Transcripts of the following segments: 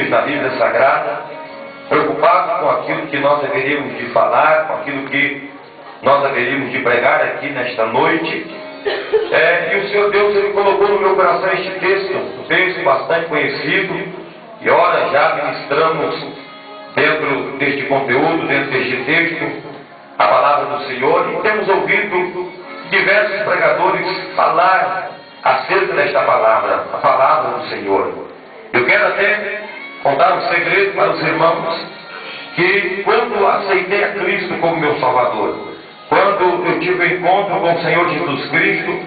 diz na Bíblia Sagrada, preocupado com aquilo que nós deveríamos de falar, com aquilo que nós deveríamos de pregar aqui nesta noite. E o Senhor Deus, Ele colocou no meu coração este texto, um texto bastante conhecido, e ora já ministramos dentro deste conteúdo, dentro deste texto, a palavra do Senhor, e temos ouvido diversos pregadores falar acerca desta palavra, a palavra do Senhor. Eu quero até contar um segredo para os irmãos, que quando aceitei a Cristo como meu Salvador, quando eu tive o encontro com o Senhor Jesus Cristo,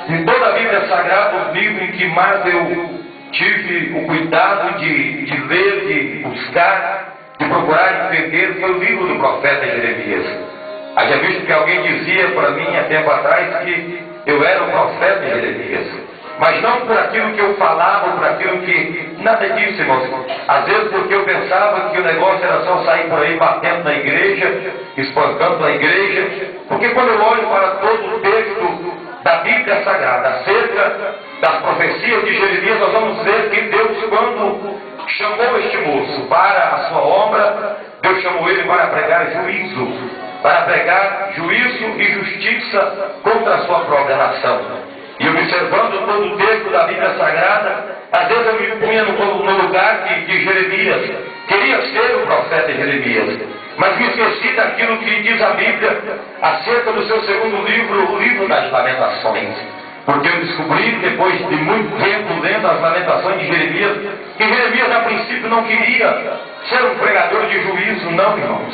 em toda a Bíblia Sagrada, o livro em que mais eu tive o cuidado de ler, de buscar, de procurar entender, foi o livro do profeta Jeremias. Haja visto que alguém dizia para mim há tempo atrás que eu era o profeta Jeremias, mas não por aquilo que eu falava, por aquilo que... Nada disso, irmãos. Às vezes porque eu pensava que o negócio era só sair por aí batendo na igreja, espancando a igreja, porque quando eu olho para todo o texto da Bíblia Sagrada, acerca das profecias de Jeremias, nós vamos ver que Deus, quando chamou este moço para a sua obra, Deus chamou ele para pregar juízo e justiça contra a sua própria nação. E observando todo o texto da Bíblia Sagrada, às vezes eu me punha no lugar de Jeremias, queria ser o profeta Jeremias, mas me esqueci daquilo que diz a Bíblia acerca do seu segundo livro, o livro das Lamentações. Porque eu descobri, depois de muito tempo lendo as Lamentações de Jeremias, que Jeremias a princípio não queria ser um pregador de juízo, não, irmãos.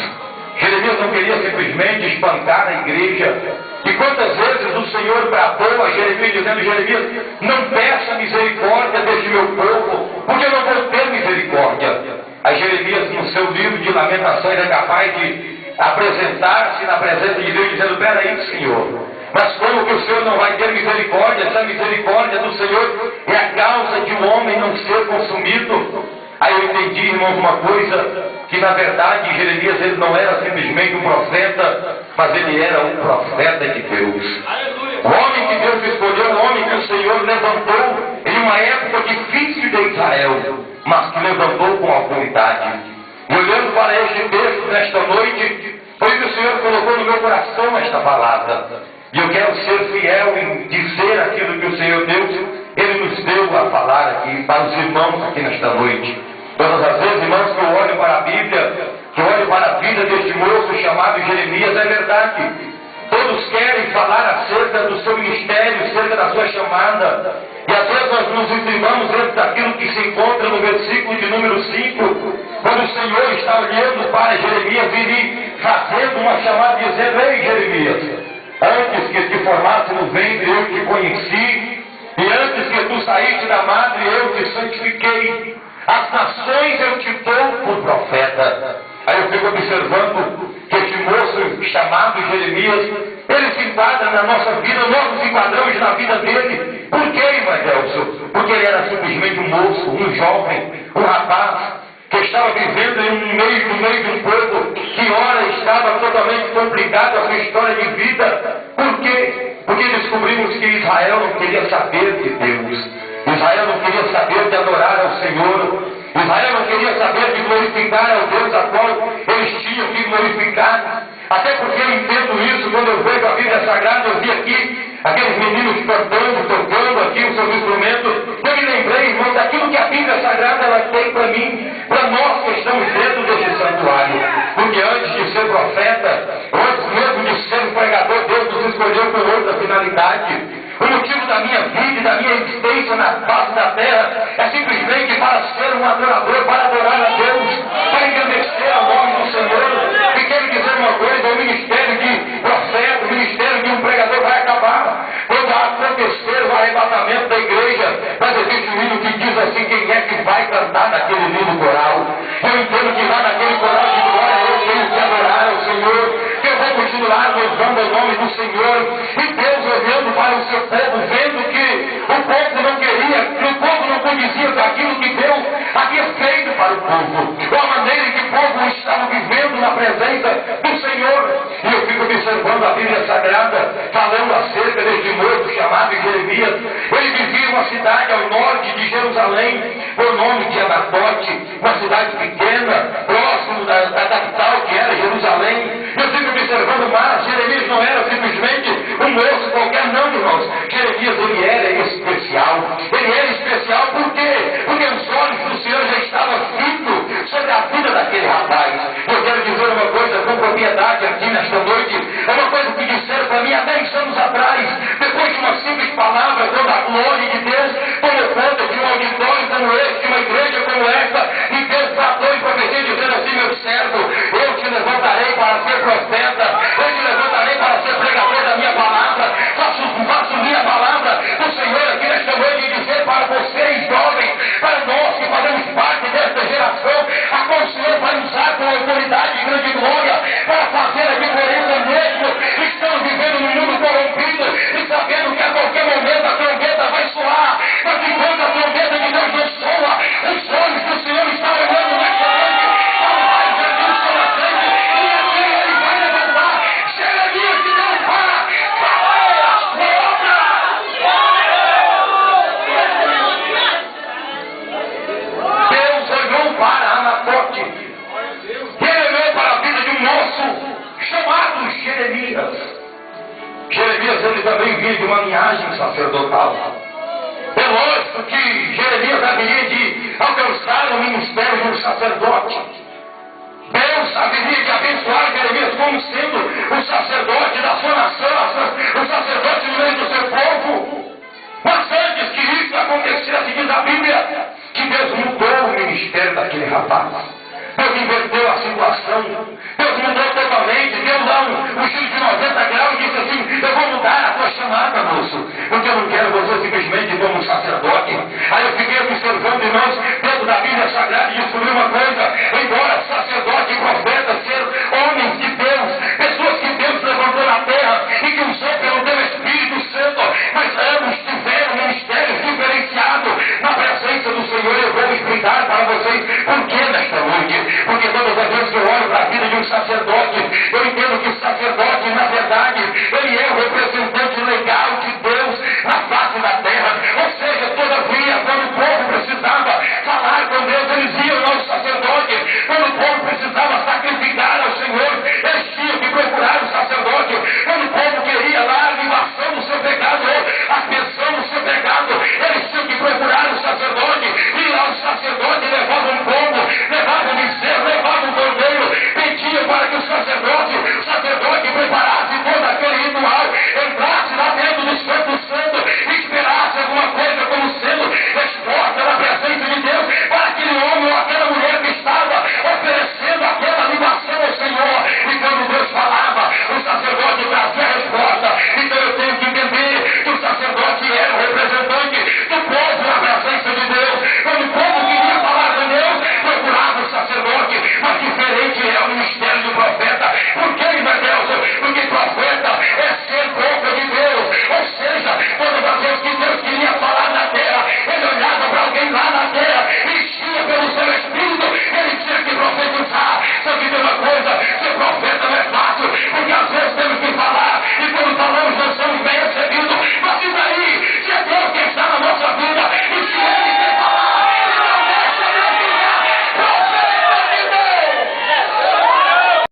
Jeremias não queria simplesmente espancar a igreja. E quantas vezes o Senhor bradou a Jeremias, dizendo: Jeremias, não peça misericórdia deste meu povo, porque eu não vou ter misericórdia. A Jeremias, no seu livro de Lamentações, é capaz de apresentar-se na presença de Deus, dizendo: peraí, Senhor, mas como que o Senhor não vai ter misericórdia? Essa misericórdia do Senhor é a causa de um homem não ser consumido. Aí eu entendi, irmãos, uma coisa, que na verdade Jeremias, ele não era simplesmente um profeta, mas ele era um profeta de Deus. O homem que Deus escolheu, o homem que o Senhor levantou em uma época difícil de Israel, mas que levantou com autoridade. E olhando para este texto nesta noite, foi que o Senhor colocou no meu coração esta palavra. E eu quero ser fiel em dizer aquilo que o Senhor Deus, Ele nos deu a falar aqui para os irmãos aqui nesta noite. Todas as vezes, irmãos, que eu olho para a Bíblia, que eu olho para a vida deste moço chamado Jeremias, é verdade. Todos querem falar acerca do seu ministério, acerca da sua chamada. E às vezes nós nos intrigamos dentro daquilo que se encontra no versículo de número 5, quando o Senhor está olhando para Jeremias e lhe fazendo uma chamada, dizendo: ei, Jeremias, antes que te formasse no ventre eu te conheci, e antes que tu saíste da madre eu te santifiquei. As nações eu te dou por profeta. Aí eu fico observando que este moço chamado Jeremias, ele se enquadra na nossa vida, nós nos enquadramos na vida dele. Por quê, irmã Delcio? Porque ele era simplesmente um moço, um jovem, um rapaz, que estava vivendo no meio de um povo que ora estava totalmente complicado a sua história de vida. Por quê? Porque descobrimos que Israel não queria saber de Deus. Israel não queria saber de adorar ao Senhor. Israel não queria saber de glorificar ao Deus a qual eles tinham que glorificar. Até porque eu entendo isso quando eu vejo a Bíblia Sagrada, eu vi aqui aqueles meninos cantando, tocando aqui os seus instrumentos. Eu me lembrei, irmãos, daquilo que a Bíblia Sagrada ela tem para mim, para nós que estamos dentro deste santuário. Porque antes de ser profeta, antes mesmo de ser um pregador, Deus nos escolheu por outra finalidade. O motivo da minha vida e da minha existência na face da terra é simplesmente para ser um adorador, para adorar a Deus, para engrandecer o nome do Senhor. E quero dizer uma coisa: o ministério de profeta, o ministério de um pregador vai acabar. Quando acontecer o arrebatamento da igreja, mas existe um hino que diz assim: quem é que vai cantar naquele lindo coral? Eu entendo que lá naquele coral de glória eu tenho que adorar ao Senhor, que eu vou continuar louvando o nome do Senhor. E Deus olhando para o seu povo, vendo que o povo não queria, que o povo não condizia com aquilo que Deus havia feito para o povo, com a maneira em que o povo estava vivendo na presença do Senhor. E eu fico observando a Bíblia Sagrada, falando acerca deste moço chamado Jeremias. Ele vivia em uma cidade ao norte de Jerusalém, por nome de Anatote. uma cidade pequena, próximo da capital, que era Jerusalém. Eu fico observando, mas Jeremias não era simplesmente um moço qualquer, não, irmãos. Jeremias, ele era especial. Ele era especial por quê? Porque os olhos do Senhor já estavam fitos sobre a vida daquele rapaz. Eu quero dizer uma coisa com propriedade aqui nesta noite. É uma coisa que disseram para mim há 10 anos atrás. Depois de uma simples palavra, quando a glória de Deus tomou conta de um auditório como esse, de uma igreja como essa, e Deus tratou em profecia dizendo assim: meu servo, eu te levantarei para ser profeta, eu te levantarei para ser pregador da minha palavra. Faço minha palavra do Senhor aqui nesta noite e dizer para vocês, jovens, para nós que fazemos parte desta geração, a qual o Senhor vai usar com autoridade e grande glória para fazer a diferença mesmo. Estamos vivendo num mundo corrompido e sabendo que a qualquer momento a trombeta vai soar, mas enquanto a trombeta de Deus não soa, os olhos do Senhor estão olhando nesta noite ao mais grande sobre a frente, e aqui ele vai levantar Jeremias de Deus para fazer a sua obra. Deus olhou para Anatote, ele olhou para a vida de um moço chamado Jeremias. Jeremias, ele também vinha de uma linhagem sacerdotal. É lógico que Jeremias haveria de alcançar o ministério de um sacerdote. Deus haveria de abençoar Jeremias como sendo o sacerdote da sua nação, o sacerdote no meio do seu povo. Mas antes que isso acontecesse, diz a Bíblia, que Deus mudou o ministério daquele rapaz. Deus inverteu a situação. Deus mudou totalmente. Deus dá um giro de 90 graus e disse assim: eu vou mudar a tua chamada, moço, porque eu não quero você simplesmente como um sacerdote. Aí eu fiquei observando, irmãos, dentro da Bíblia Sagrada, e